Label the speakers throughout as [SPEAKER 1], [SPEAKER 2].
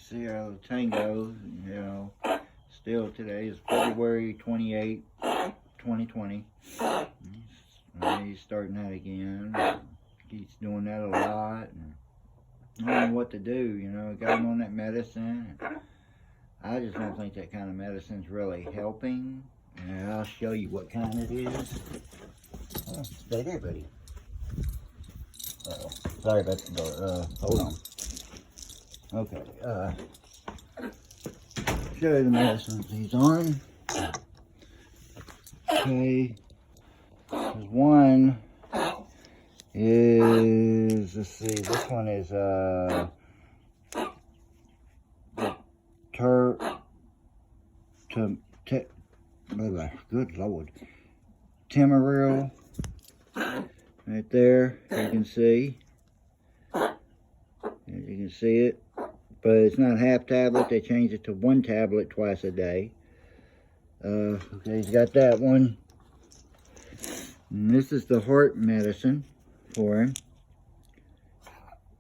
[SPEAKER 1] see our little Tango, you know, still today is February 28, 2020. He's starting that again. He's doing that a lot. And I don't know what to do, you know. Got him on that medicine. I just don't think that kind of medicine's really helping. And I'll show you what kind it is. Oh, stay there, buddy. Uh-oh. Sorry about the door. Hold on. Okay, show you the medicines he's on. Okay, there's one is, let's see, this one is, good Lord, Tamaril, right there, you can see. As you can see it, but it's not half tablet. They changed it to 1 tablet twice a day. Okay, he's got that one. And this is the heart medicine for him.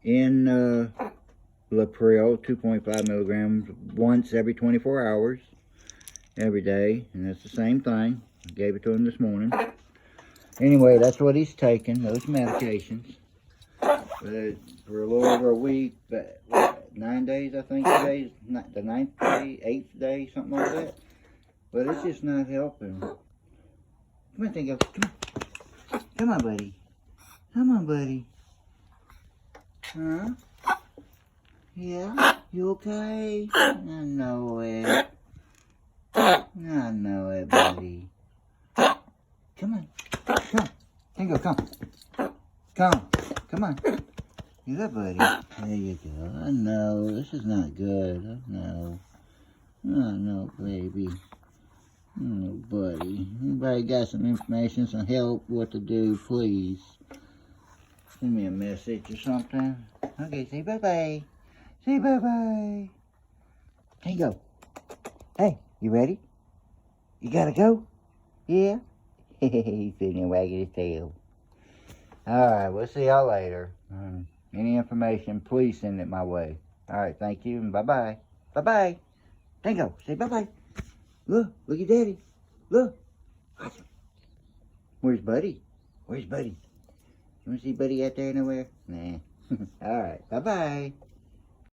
[SPEAKER 1] In Lapril, 2.5 milligrams once every 24 hours, every day. And that's the same thing. I gave it to him this morning. Anyway, that's what he's taking, those medications. But for a little over a week, but what, 9 days, I think today's the 9th day, 8th day, something like that. But it's just not helping. Come on, Tango. Come on. Come on, buddy. Come on, buddy. Huh? Yeah? You okay? I know it. I know it, buddy. Come on. Come. Tango, come. Come. Come on. You good, buddy? There you go. I know. This is not good. I know. I know, baby. Oh, buddy. Anybody got some information, some help, what to do, please send me a message or something. Okay, say bye-bye. Say bye-bye. Tango. Hey, you ready? You gotta go? Yeah? He's sitting there wagging his tail. Alright, we'll see y'all later. Any information, please send it my way. Alright, thank you, and bye-bye. Bye-bye. Tango, say bye-bye. Look at Daddy. Look. Where's Buddy? Where's Buddy? You want to see Buddy out there nowhere? Nah. Alright, bye-bye.